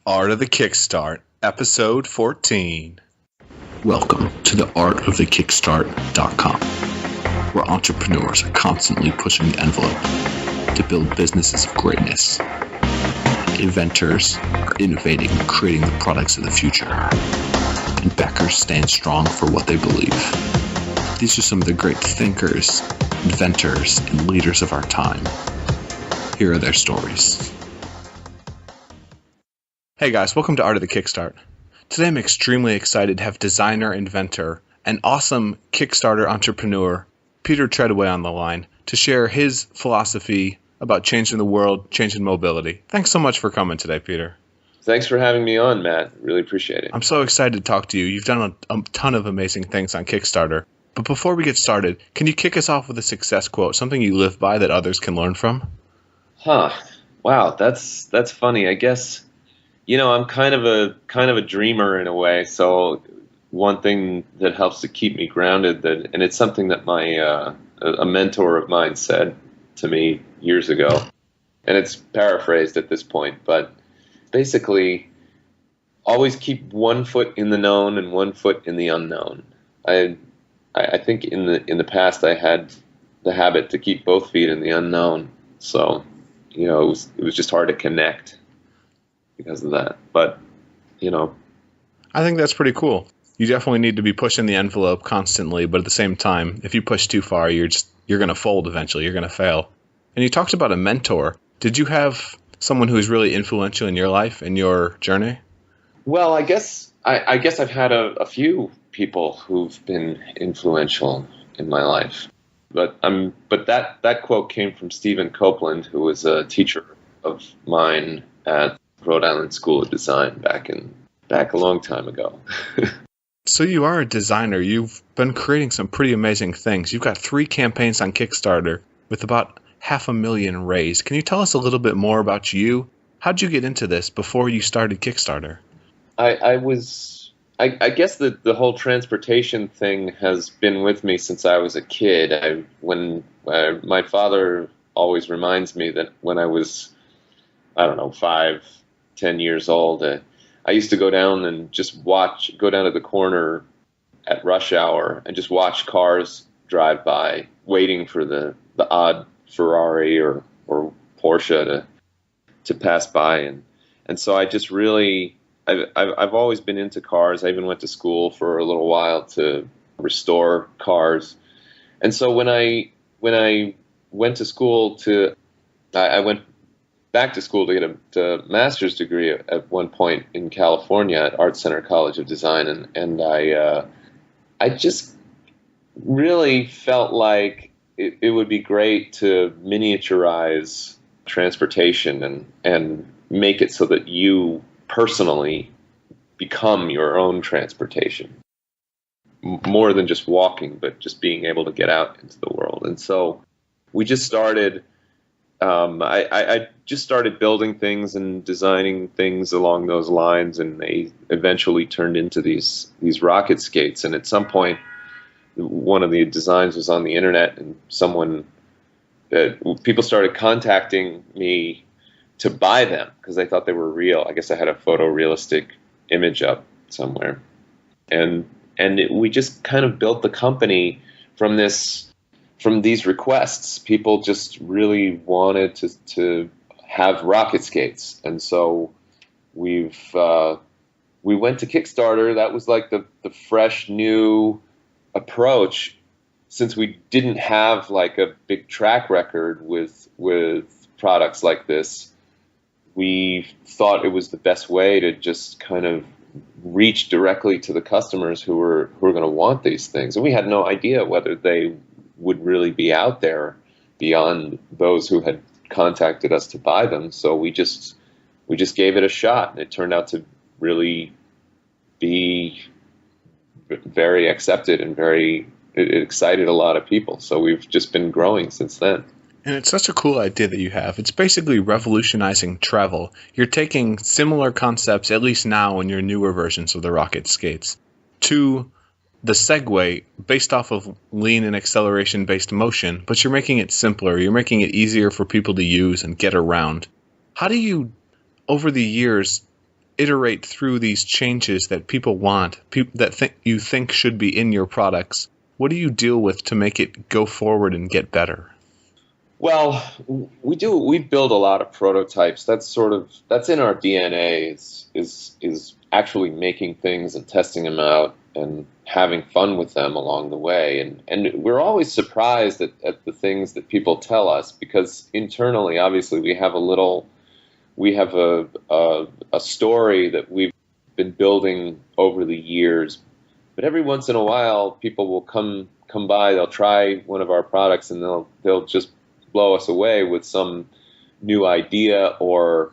Art of the Kickstart, Episode 14. Welcome to the artofthekickstart.com, where entrepreneurs are constantly pushing the envelope to build businesses of greatness. Inventors are innovating and creating the products of the future, and backers stand strong for what they believe. These are some of the great thinkers, inventors, and leaders of our time. Here are their stories. Hey guys, welcome to Art of the Kickstart. Today I'm extremely excited to have designer, inventor, and awesome Kickstarter entrepreneur, Peter Treadway, on the line to share his philosophy about changing the world, changing mobility. Thanks so much for coming today, Peter. Thanks for having me on, Matt. Really appreciate it. I'm so excited to talk to you. You've done a ton of amazing things on Kickstarter. But before we get started, can you kick us off with a success quote, something you live by that others can learn from? Wow, that's funny. I guess, I'm kind of a dreamer in a way. So one thing that helps to keep me grounded, and it's something that a mentor of mine said to me years ago, and it's paraphrased at this point, but basically, always keep one foot in the known and one foot in the unknown. I think in the past I had the habit to keep both feet in the unknown, so it was just hard to connect because of that. But I think that's pretty cool. You definitely need to be pushing the envelope constantly, but at the same time, if you push too far, you're going to fold eventually. You're going to fail. And you talked about a mentor. Did you have someone who was really influential in your life, in your journey? Well, I guess I've had a few people who've been influential in my life. But that quote came from Stephen Copeland, who was a teacher of mine at Rhode Island School of Design back a long time ago. So you are a designer. You've been creating some pretty amazing things. You've got 3 campaigns on Kickstarter with about $500,000 raised. Can you tell us a little bit more about you? How'd you get into this before you started Kickstarter? I guess the whole transportation thing has been with me since I was a kid. My father always reminds me that when I was, 5, 10 years old, I used to go down and go down to the corner at rush hour and just watch cars drive by, waiting for the odd Ferrari or Porsche to pass by, and so I just really I've always been into cars. I even went to school for a little while to restore cars, and so when I went to school I went back to school to get a master's degree at one point in California at Art Center College of Design, and I just really felt like it would be great to miniaturize transportation and make it so that you personally become your own transportation, more than just walking, but just being able to get out into the world. And so we just started. I just started building things and designing things along those lines, and they eventually turned into these RocketSkates. And at some point, one of the designs was on the internet, and people started contacting me to buy them because they thought they were real. I guess I had a photorealistic image up somewhere, and we just kind of built the company from these requests. People just really wanted to have RocketSkates, and so we went to Kickstarter. That was like the fresh new approach, since we didn't have like a big track record with products like this. We thought it was the best way to just kind of reach directly to the customers who were going to want these things, and we had no idea whether they would really be out there beyond those who had contacted us to buy them. So we just gave it a shot, and it turned out to really be very accepted and it excited a lot of people. So we've just been growing since then. And it's such a cool idea that you have. It's basically revolutionizing travel. You're taking similar concepts, at least now in your newer versions of the RocketSkates, to the Segway based off of lean and acceleration-based motion, but you're making it simpler. You're making it easier for people to use and get around. How do you, over the years, iterate through these changes that people want, that you think should be in your products? What do you deal with to make it go forward and get better? Well, we build a lot of prototypes. That's in our DNA, is actually making things and testing them out and having fun with them along the way. And we're always surprised at the things that people tell us, because internally, obviously, we have a story that we've been building over the years. But every once in a while, people will come by, they'll try one of our products, and they'll just blow us away with some new idea, or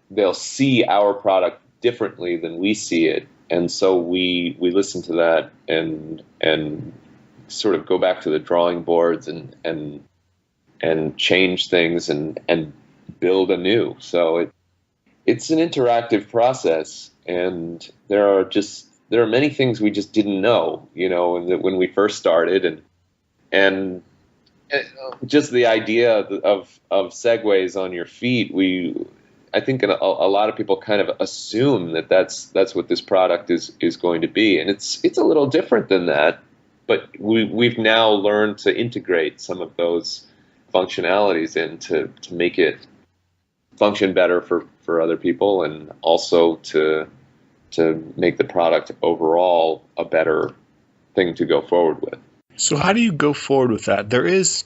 they'll see our product differently than we see it. And so we listen to that and sort of go back to the drawing boards and change things and build anew. So it's an interactive process, and there are many things we just didn't know, when we first started, and just the idea of segways on your feet. I think a lot of people kind of assume that that's what this product is going to be, and it's a little different than that. But we've now learned to integrate some of those functionalities in to make it function better for other people, and also to make the product overall a better thing to go forward with. So how do you go forward with that? There's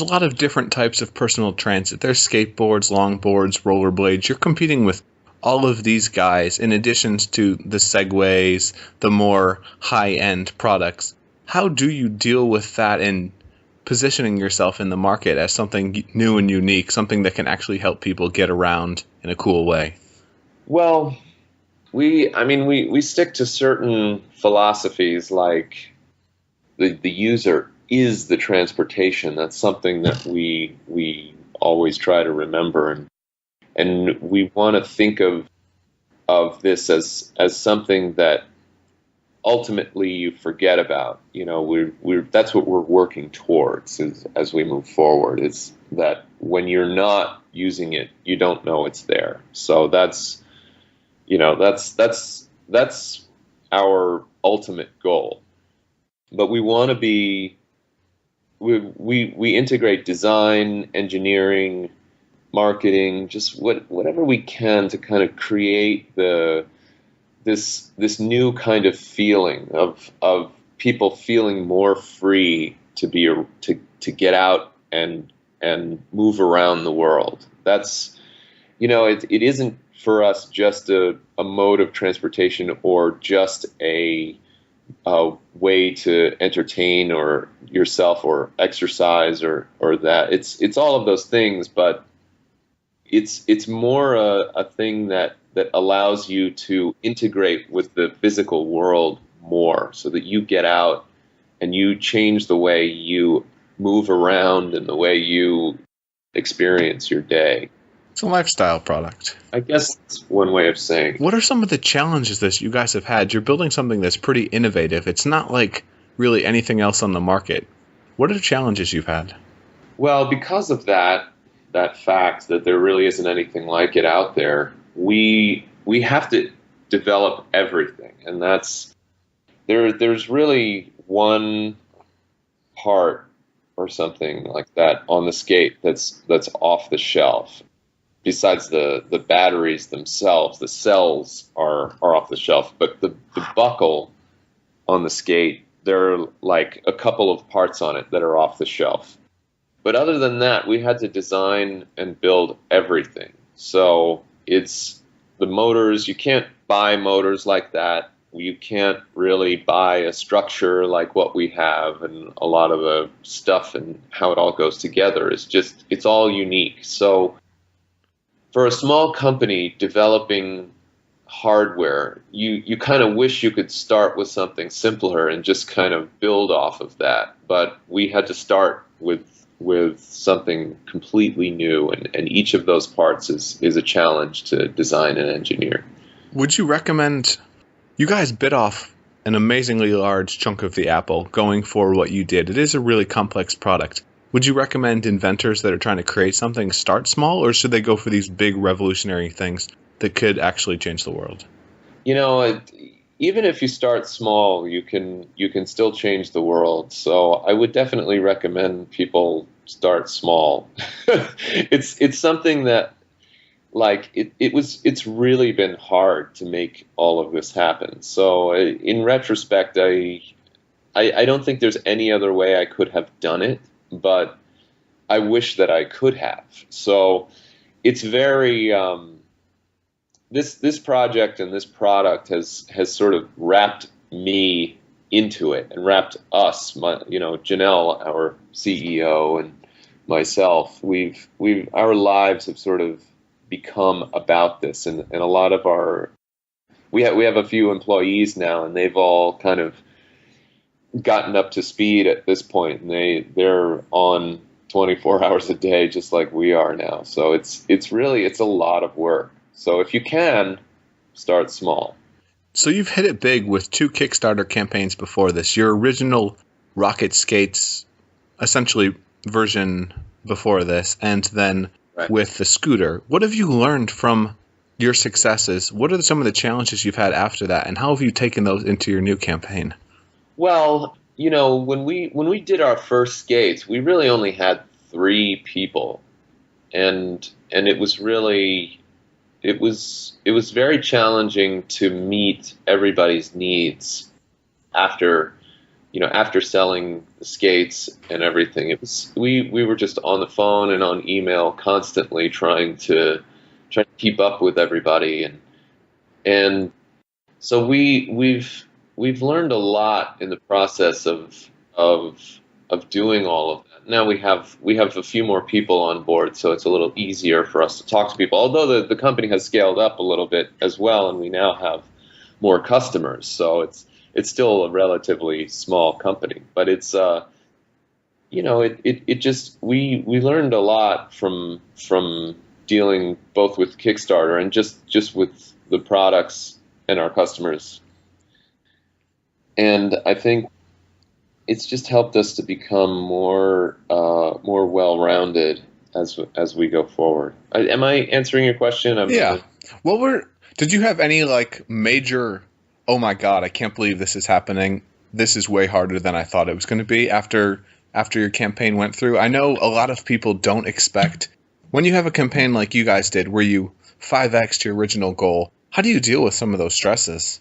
a lot of different types of personal transit. There's skateboards, longboards, rollerblades. You're competing with all of these guys in addition to the Segways, the more high-end products. How do you deal with that in positioning yourself in the market as something new and unique, something that can actually help people get around in a cool way? Well, we stick to certain philosophies, like the user is the transportation. That's something that we always try to remember, and we want to think of this as something that ultimately you forget about. That's what we're working towards as we move forward, is that when you're not using it, you don't know it's there. So that's our ultimate goal. But we want to be, we integrate design, engineering, marketing, just whatever we can to kind of create this new kind of feeling of people feeling more free to get out and move around the world. That's, it isn't for us just a mode of transportation, or just a way to entertain or yourself or exercise or that. It's all of those things, but it's more a thing that allows you to integrate with the physical world more, so that you get out and you change the way you move around and the way you experience your day. It's a lifestyle product. I guess that's one way of saying. What are some of the challenges that you guys have had? You're building something that's pretty innovative. It's not like really anything else on the market. What are the challenges you've had? Well, because of that fact that there really isn't anything like it out there, we have to develop everything, and there's really one part or something like that on the skate that's off the shelf. Besides the batteries themselves, the cells are off the shelf, but the buckle on the skate, there are like a couple of parts on it that are off the shelf. But other than that, we had to design and build everything. So it's the motors. You can't buy motors like that. You can't really buy a structure like what we have, and a lot of the stuff and how it all goes together is just, it's all unique. So for a small company developing hardware, you kind of wish you could start with something simpler and just kind of build off of that. But we had to start with something completely new, and each of those parts is a challenge to design and engineer. Would you recommend, you guys bit off an amazingly large chunk of the apple going for what you did. It is a really complex product. would you recommend inventors that are trying to create something start small, or should they go for these big revolutionary things that could actually change the world? Even if you start small, you can still change the world. So I would definitely recommend people start small. It's something that, like, it's really been hard to make all of this happen. So in retrospect, I don't think there's any other way I could have done it, but I wish that I could have. So it's very this project and this product has sort of wrapped me into it and wrapped us, Janelle, our CEO, and myself. Our lives have sort of become about this, and a lot of we have a few employees now, and they've all kind of gotten up to speed at this point, and they're on 24 hours a day, just like we are now. So it's a lot of work. So if you can, start small. So you've hit it big with 2 Kickstarter campaigns before this. Your original RocketSkates, essentially version before this, and then with the scooter. What have you learned from your successes? What are some of the challenges you've had after that, and how have you taken those into your new campaign? Well, when we did our first skates, we really only had 3 people, and it was really it was very challenging to meet everybody's needs after selling the skates and everything. We were just on the phone and on email constantly trying to keep up with everybody, and so we've learned a lot in the process of doing all of that. Now we have a few more people on board, so it's a little easier for us to talk to people. Although the company has scaled up a little bit as well, and we now have more customers, so it's still a relatively small company. But it's we learned a lot from dealing both with Kickstarter and just with the products and our customers. And I think it's just helped us to become more well-rounded as we go forward. Am I answering your question? Yeah. Did you have any major, oh my God, I can't believe this is happening, this is way harder than I thought it was going to be after your campaign went through? I know a lot of people don't expect, when you have a campaign like you guys did, where you 5x'd your original goal, how do you deal with some of those stresses?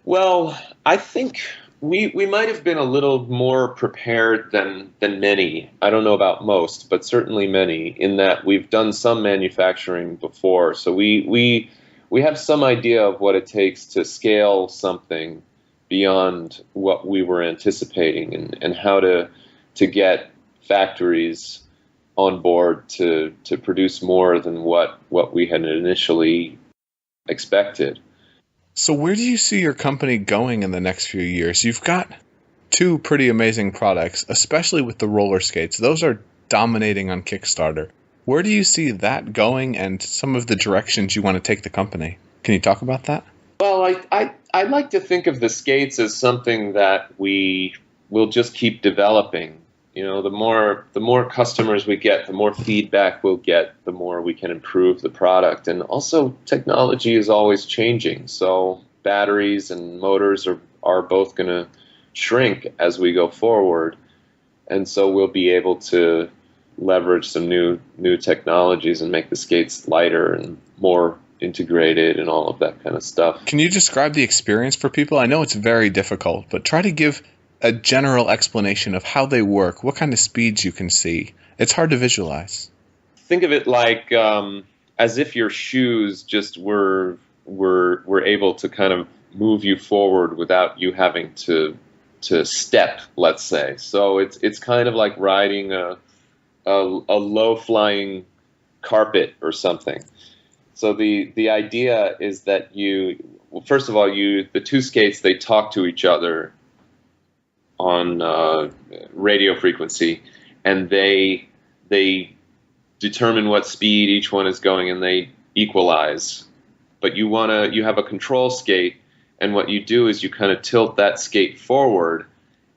Well, I think we might have been a little more prepared than many. I don't know about most, but certainly many, in that we've done some manufacturing before. So we have some idea of what it takes to scale something beyond what we were anticipating, and how to get factories on board to produce more than what we had initially expected. So where do you see your company going in the next few years? You've got 2 pretty amazing products, especially with the roller skates. Those are dominating on Kickstarter. Where do you see that going, and some of the directions you want to take the company? Can you talk about that? Well, I like to think of the skates as something that we will just keep developing. The more customers we get, the more feedback we'll get, the more we can improve the product. And also, technology is always changing. So batteries and motors are both going to shrink as we go forward. And so we'll be able to leverage some new technologies and make the skates lighter and more integrated and all of that kind of stuff. Can you describe the experience for people? I know it's very difficult, but try to give a general explanation of how they work, what kind of speeds you can see. It's hard to visualize. Think of it like as if your shoes just were able to kind of move you forward without you having to step, let's say. So it's kind of like riding a low-flying carpet or something. So the idea is that first of all, the 2 skates, they talk to each other on radio frequency, and they determine what speed each one is going, and they equalize. But you have a control skate, and what you do is you kind of tilt that skate forward,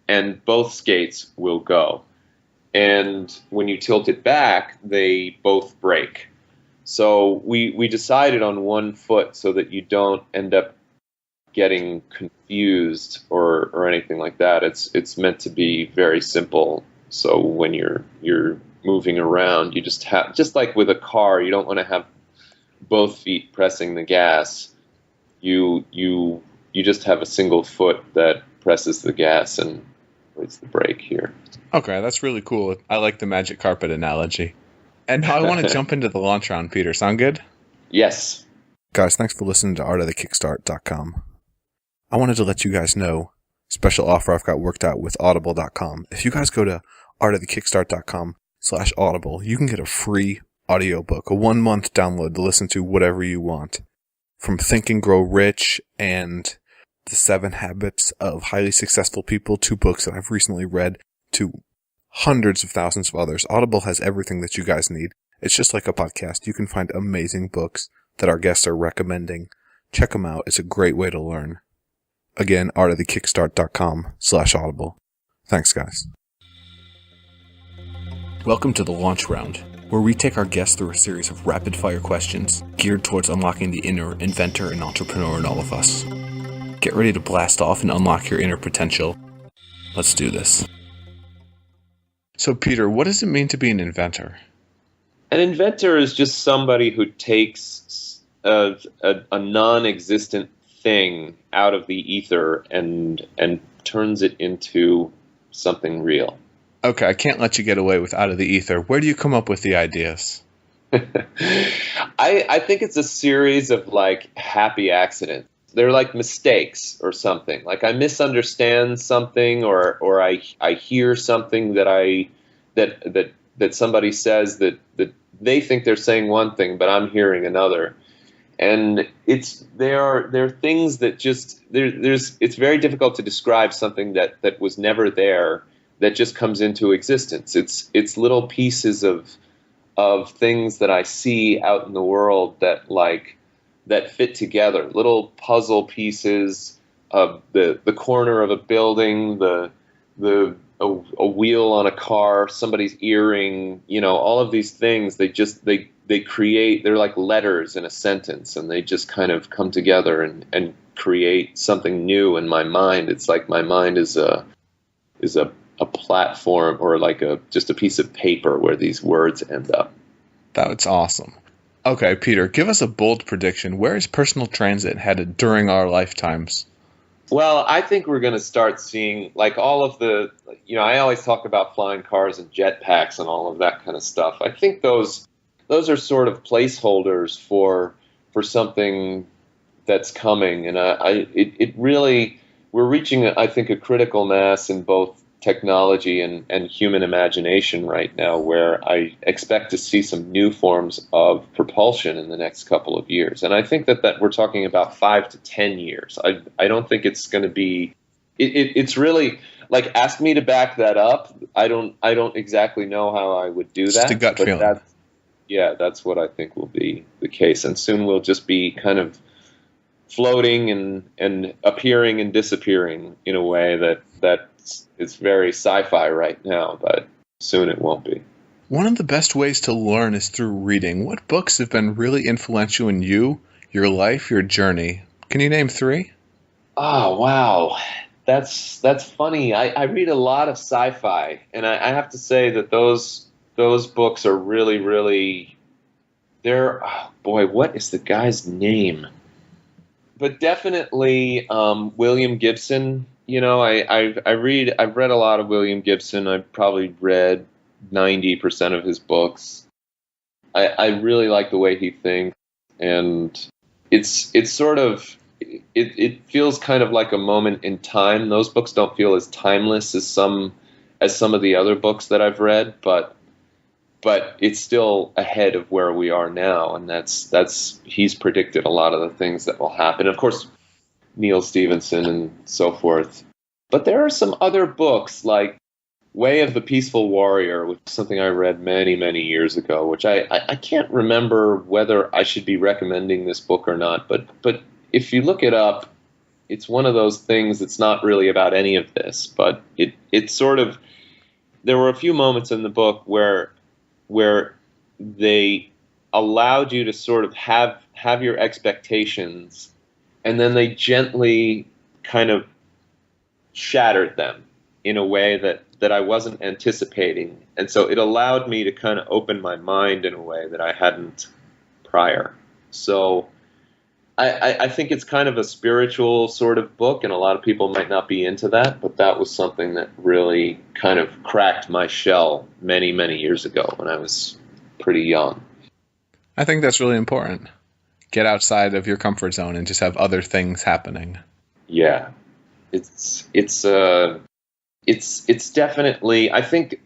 and both skates will go. and when you tilt it back, they both break. So we decided on one foot so that you don't end up getting confused or anything like that. It's meant to be very simple. So when you're moving around, you just like with a car, you don't want to have both feet pressing the gas. You just have a single foot that presses the gas and hits the brake here. Okay, that's really cool. I like the magic carpet analogy. And now I want to jump into the launch round, Peter. Sound good? Yes. Guys, thanks for listening to artofthekickstart.com. I wanted to let you guys know, special offer I've got worked out with audible.com. If you guys go to artofthekickstart.com/audible, you can get a free audiobook, a 1-month download to listen to whatever you want. From Think and Grow Rich and The 7 Habits of Highly Successful People, 2 books that I've recently read, to hundreds of thousands of others. Audible has everything that you guys need. It's just like a podcast. You can find amazing books that our guests are recommending. Check them out. It's a great way to learn. Again, artofthekickstart.com/audible. Thanks, guys. Welcome to the launch round, where we take our guests through a series of rapid-fire questions geared towards unlocking the inner inventor and entrepreneur in all of us. Get ready to blast off and unlock your inner potential. Let's do this. So, Peter, what does it mean to be an inventor? An inventor is just somebody who takes a non-existent thing out of the ether and turns it into something real. Okay, I can't let you get away with out of the ether. Where do you come up with the ideas? I think it's a series of like happy accidents. They're like mistakes or something. Like I misunderstand something, or I hear something that somebody says that they think they're saying one thing, but I'm hearing another. And there are things that just it's very difficult to describe something that was never there that just comes into existence. It's little pieces of things that I see out in the world that fit together, little puzzle pieces of the corner of a building, a wheel on a car, somebody's earring, all of these things. They create, they're like letters in a sentence, and they just kind of come together and create something new in my mind. It's like my mind is a platform, or like just a piece of paper where these words end up. That's awesome. Okay, Peter, give us a bold prediction. Where is personal transit headed during our lifetimes? Well, I think we're going to start seeing like all of the, I always talk about flying cars and jetpacks and all of that kind of stuff. I think those are sort of placeholders for something that's coming. And it really, we're reaching, I think, a critical mass in both technology and human imagination right now, where I expect to see some new forms of propulsion in the next couple of years. And I think that we're talking about 5 to 10 years. I don't think it's going to be, it's really like, ask me to back that up. I don't exactly know how I would do that. Just a gut feeling. That's what I think will be the case. And soon we'll just be kind of floating and appearing and disappearing in a way that it's very sci-fi right now, but soon it won't be. One of the best ways to learn is through reading. What books have been really influential in you, your life, your journey? Can you name 3? Oh, wow. That's funny. I read a lot of sci-fi, and I have to say that those books are really, really, what is the guy's name? But definitely William Gibson. I've read a lot of William Gibson. I've probably read 90% of his books. I really like the way he thinks, and it's sort of, it feels kind of like a moment in time. Those books don't feel as timeless as some of the other books that I've read, but it's still ahead of where we are now, and he's predicted a lot of the things that will happen. Of course, Neil Stephenson and so forth. But there are some other books like Way of the Peaceful Warrior, which is something I read many, many years ago, which I can't remember whether I should be recommending this book or not. But if you look it up, it's one of those things that's not really about any of this, but it there were a few moments in the book where they allowed you to sort of have your expectations, and then they gently kind of shattered them in a way that I wasn't anticipating. And so it allowed me to kind of open my mind in a way that I hadn't prior. So I think it's kind of a spiritual sort of book, and a lot of people might not be into that, but that was something that really kind of cracked my shell many, many years ago when I was pretty young. I think that's really important. Get outside of your comfort zone and just have other things happening. Yeah. It's definitely, I think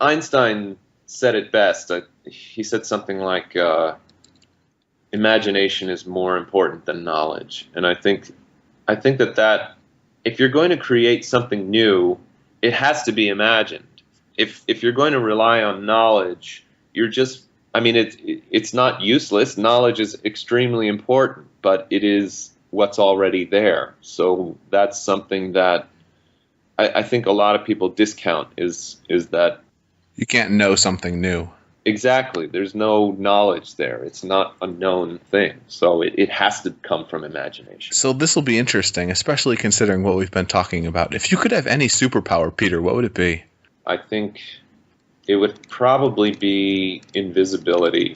Einstein said it best. He said something like, imagination is more important than knowledge. And I think that if you're going to create something new, it has to be imagined. If you're going to rely on knowledge, it's not useless. Knowledge is extremely important, but it is what's already there. So that's something that I think a lot of people discount is that you can't know something new. Exactly. There's no knowledge there. It's not a known thing. So it has to come from imagination. So this will be interesting, especially considering what we've been talking about. If you could have any superpower, Peter, what would it be? I think it would probably be invisibility.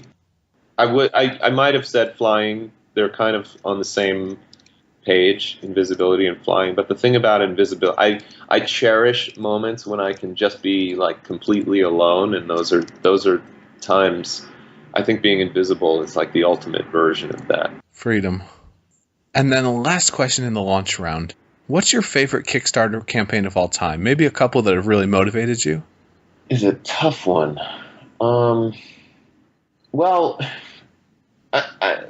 I might have said flying. They're kind of on the same page, invisibility and flying. But the thing about invisibility, I cherish moments when I can just be like completely alone, and those are times. I think being invisible is like the ultimate version of that. Freedom. And then the last question in the launch round. What's your favorite Kickstarter campaign of all time? Maybe a couple that have really motivated you? Is a tough one. Well, I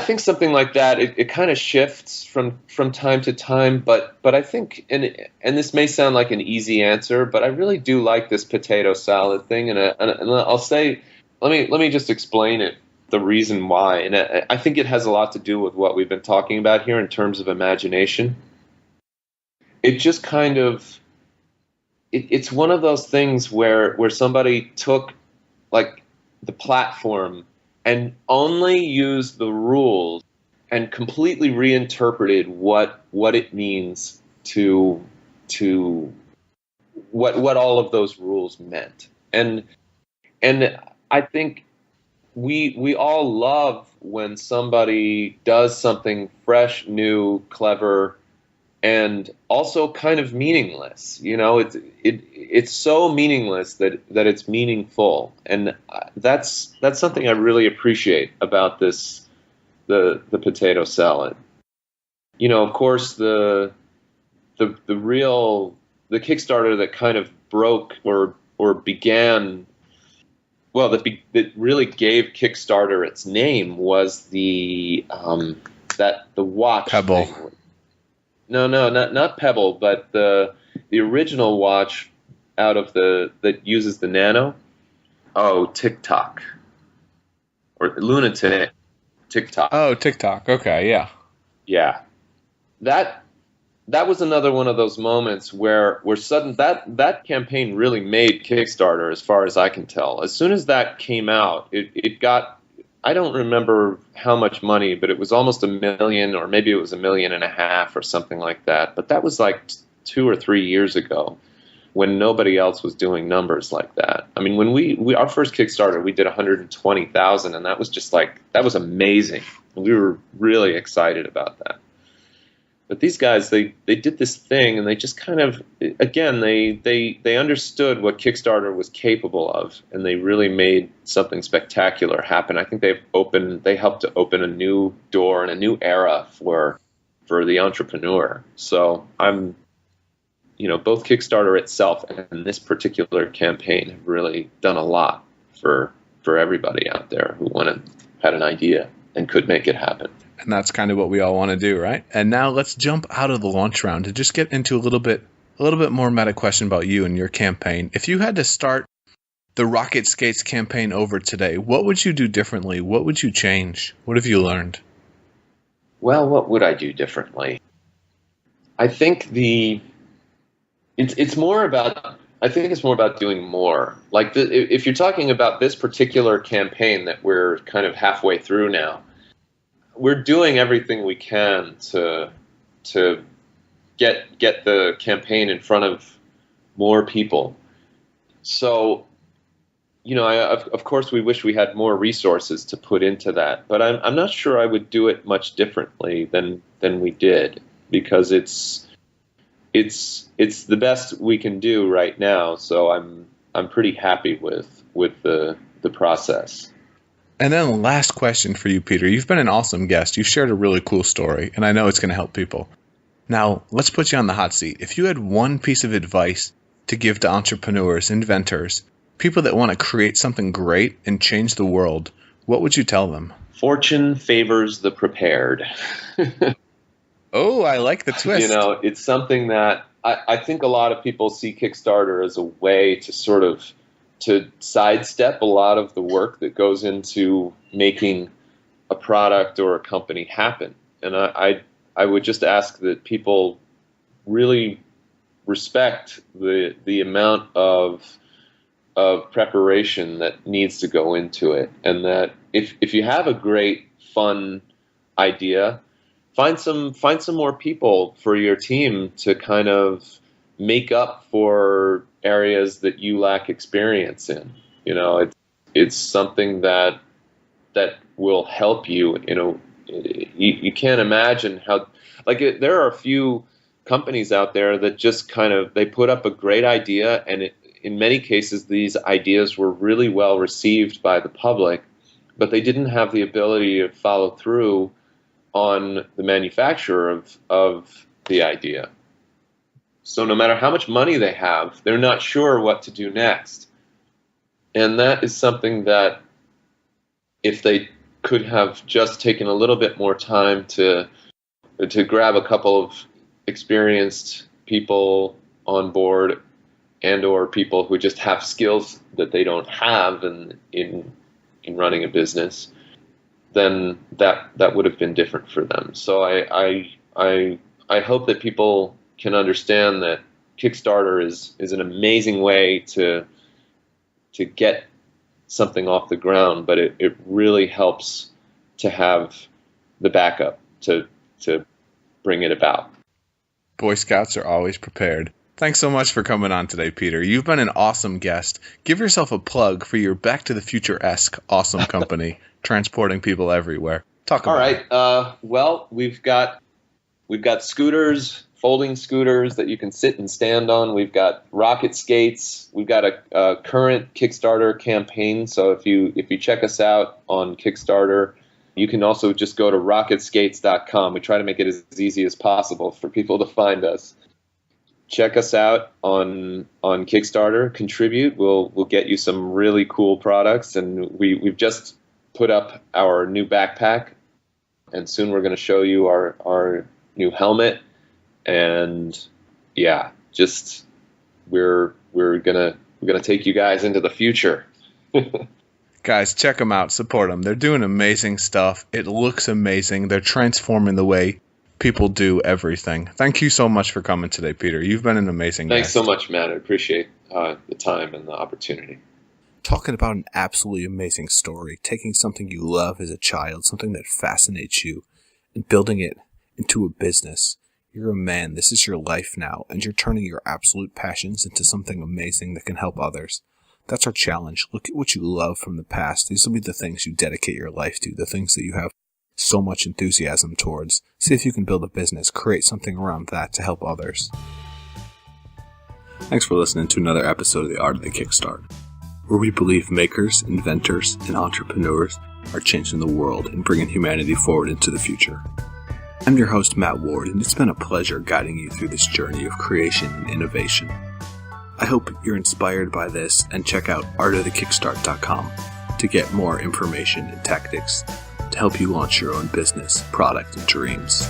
think something like that, it kind of shifts from time to time, but I think, and this may sound like an easy answer, but I really do like this potato salad thing, and I'll say, let me just explain it, the reason why, and I think it has a lot to do with what we've been talking about here in terms of imagination. It just kind of, it's one of those things where somebody took like the platform and only used the rules and completely reinterpreted what it means to what all of those rules meant. And I think we all love when somebody does something fresh, new, clever, and also kind of meaningless. You know, it's so meaningless that it's meaningful, and that's something I really appreciate about the potato salad. You know, of course, the Kickstarter that kind of broke or began, well, that really gave Kickstarter its name was the watch Pebble. thing. No, not Pebble, but the original watch that uses the Nano. Oh, TikTok or Lunatic TikTok. Oh, TikTok. Okay, yeah. Yeah, that was another one of those moments where sudden that campaign really made Kickstarter, as far as I can tell. As soon as that came out, it got, I don't remember how much money, but it was almost $1 million, or maybe it was $1.5 million or something like that. But that was like 2 or 3 years ago, when nobody else was doing numbers like that. I mean, when we our first Kickstarter, we did 120,000, and that was just like, that was amazing. We were really excited about that. But these guys, they did this thing, and they just kind of, again, they understood what Kickstarter was capable of, and they really made something spectacular happen. I think they helped to open a new door and a new era for the entrepreneur. So both Kickstarter itself and this particular campaign have really done a lot for everybody out there who had an idea and could make it happen. And that's kind of what we all want to do, right? And now let's jump out of the launch round to just get into a little bit more meta question about you and your campaign. If you had to start the RocketSkates campaign over today, what would you do differently? What would you change? What have you learned? Well, what would I do differently? I think It's more about, I think it's more about doing more. Like if you're talking about this particular campaign that we're kind of halfway through now, we're doing everything we can to get the campaign in front of more people. So, of course we wish we had more resources to put into that, but I'm not sure I would do it much differently than we did, because it's the best we can do right now. So I'm pretty happy with the process. And then last question for you, Peter. You've been an awesome guest. You've shared a really cool story, and I know it's going to help people. Now, let's put you on the hot seat. If you had one piece of advice to give to entrepreneurs, inventors, people that want to create something great and change the world, what would you tell them? Fortune favors the prepared. Oh, I like the twist. It's something that I think a lot of people see Kickstarter as a way to sort of to sidestep a lot of the work that goes into making a product or a company happen. And I would just ask that people really respect the amount of preparation that needs to go into it, and that if you have a great, fun idea, find some more people for your team to kind of make up for areas that you lack experience in. It's something that will help you. You can't imagine how, there are a few companies out there that just kind of, they put up a great idea, and in many cases these ideas were really well received by the public, but they didn't have the ability to follow through on the manufacturer of the idea. So no matter how much money they have, they're not sure what to do next. And that is something that, if they could have just taken a little bit more time to grab a couple of experienced people on board, and or people who just have skills that they don't have in running a business, then that would have been different for them. So I hope that people can understand that Kickstarter is an amazing way to get something off the ground, but it really helps to have the backup to bring it about. Boy Scouts are always prepared. Thanks so much for coming on today, Peter. You've been an awesome guest. Give yourself a plug for your Back to the Future-esque awesome company, transporting people everywhere. Talk about it. All right. Well, we've got scooters, folding scooters that you can sit and stand on. We've got RocketSkates. We've got a current Kickstarter campaign. So if you check us out on Kickstarter, you can also just go to RocketSkates.com. We try to make it as easy as possible for people to find us. Check us out on Kickstarter. Contribute. We'll get you some really cool products, and we've just put up our new backpack, and soon we're going to show you our new helmet. And yeah, just we're gonna take you guys into the future. Guys, check them out. Support them. They're doing amazing stuff. It looks amazing. They're transforming the way people do everything. Thank you so much for coming today, Peter. You've been an amazing guest. Thanks so much, Matt. I appreciate the time and the opportunity. Talking about an absolutely amazing story, taking something you love as a child, something that fascinates you, and building it into a business. You're a man. This is your life now, and you're turning your absolute passions into something amazing that can help others. That's our challenge. Look at what you love from the past. These will be the things you dedicate your life to, the things that you have so much enthusiasm towards. See if you can build a business, create something around that to help others. Thanks for listening to another episode of The Art of the Kickstart, where we believe makers, inventors, and entrepreneurs are changing the world and bringing humanity forward into the future. I'm your host, Matt Ward, and it's been a pleasure guiding you through this journey of creation and innovation. I hope you're inspired by this, and check out artofthekickstart.com to get more information and tactics to help you launch your own business, product, and dreams.